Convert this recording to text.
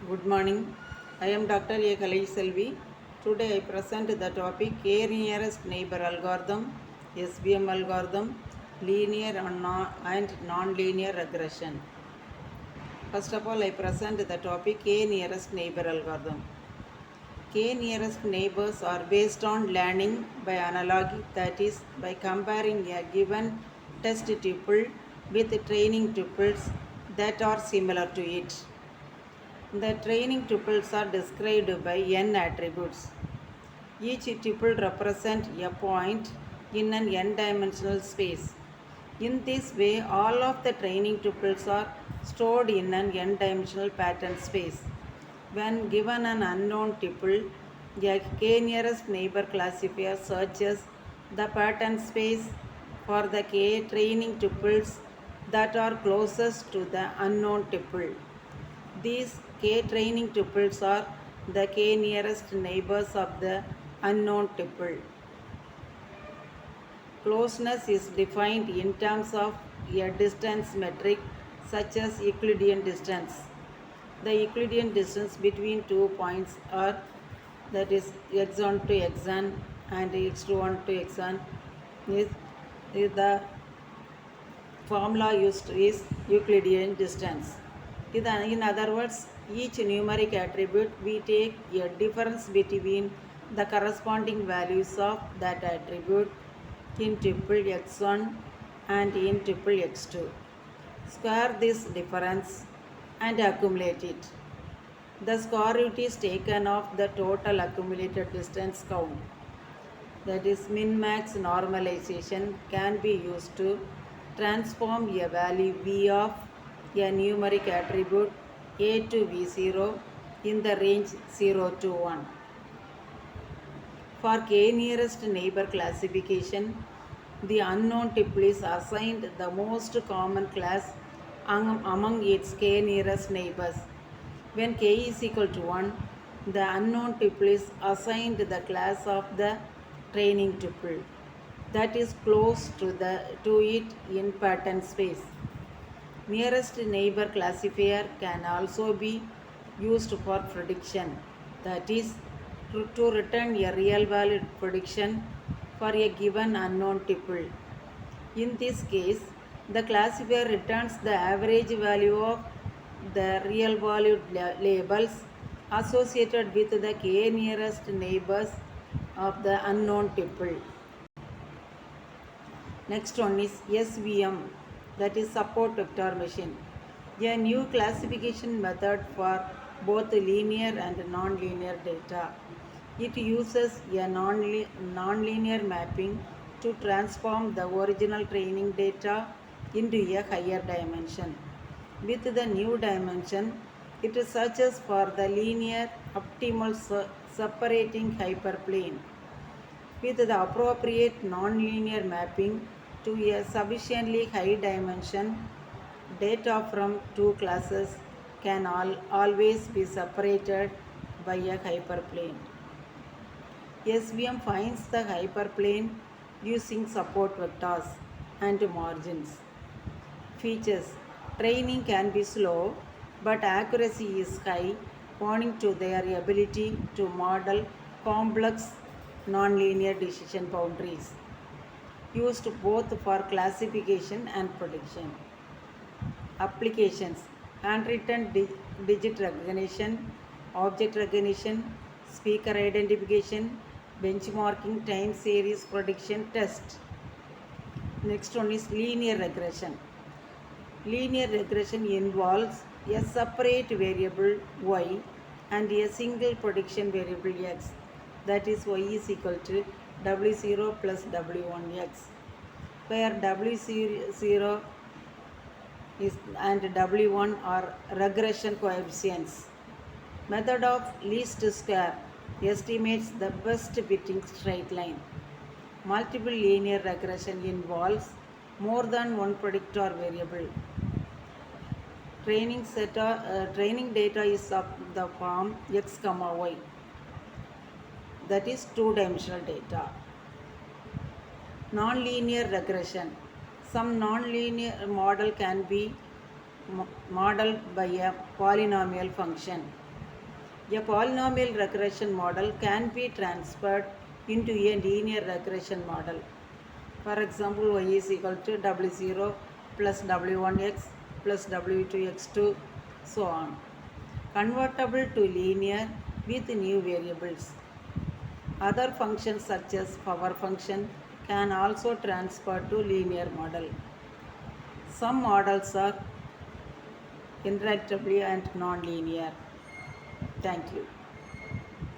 Good morning. I am Dr. A. Kalai Selvi. Today I present the topic Nearest Neighbor Algorithm, SVM algorithm, linear and non-linear regression. First of all, I present the topic Nearest Neighbor Algorithm. Nearest neighbors are based on learning by analogy, that is, by comparing a given test tuple with training tuples that are similar to it. The training tuples are described by n attributes. Each tuple represents a point in an n-dimensional space. In this way, all of the training tuples are stored in an n-dimensional pattern space. When given an unknown tuple, a k-nearest neighbor classifier searches the pattern space for the k training tuples that are closest to the unknown tuple. These k training tuples are the k nearest neighbors of the unknown tuple. Closeness is defined in terms of a distance metric such as Euclidean distance. The Euclidean distance between 2 points are, that is x1 to x1 and x1 to x1 is the formula used is Euclidean distance. In other words, each numeric attribute we take a difference between the corresponding values of that attribute in tuple x1 and in tuple x2. Square this difference and accumulate it. The square root is taken of the total accumulated distance count. That is, min-max normalization can be used to transform a value v of a numeric attribute a to v0 in the range 0 to 1. For k nearest neighbor classification, the unknown tuple is assigned the most common class among its k nearest neighbors. When k is equal to 1, the unknown tuple is assigned the class of the training tuple that is close to it in pattern space. Nearest neighbor classifier can also be used for prediction, that is, to return a real value prediction for a given unknown tuple. In this case, the classifier returns the average value of the real valued labels associated with the k nearest neighbors of the unknown tuple. Next one is SVM, that is support vector machine, a new classification method for both linear and non-linear data. It uses a non-linear mapping to transform the original training data into a higher dimension. With the new dimension, it searches for the linear optimal separating hyperplane. With the appropriate non-linear mapping to a sufficiently high dimension, data from two classes can always be separated by a hyperplane. SVM finds the hyperplane using support vectors and margins. Features: training can be slow, but accuracy is high, owing to their ability to model complex nonlinear decision boundaries, used both for classification and prediction. Applications: handwritten digit recognition, object recognition, speaker identification, benchmarking, time series prediction test. Next one is linear regression. Linear regression involves a separate variable y and a single prediction variable x, that is y is equal to w0 plus w1x, where w0 is and w1 are regression coefficients. Method of least square estimates the best fitting straight line. Multiple linear regression involves more than one predictor variable. Training data is of the form x comma y, that is two-dimensional data. Non-linear regression. Some non-linear model can be modeled by a polynomial function. A polynomial regression model can be transferred into a linear regression model. For example, y is equal to w0 plus w1x plus w2x2, so on. Convertible to linear with new variables. Other functions such as power function can also transfer to linear model. Some models are interactively and non-linear. Thank you.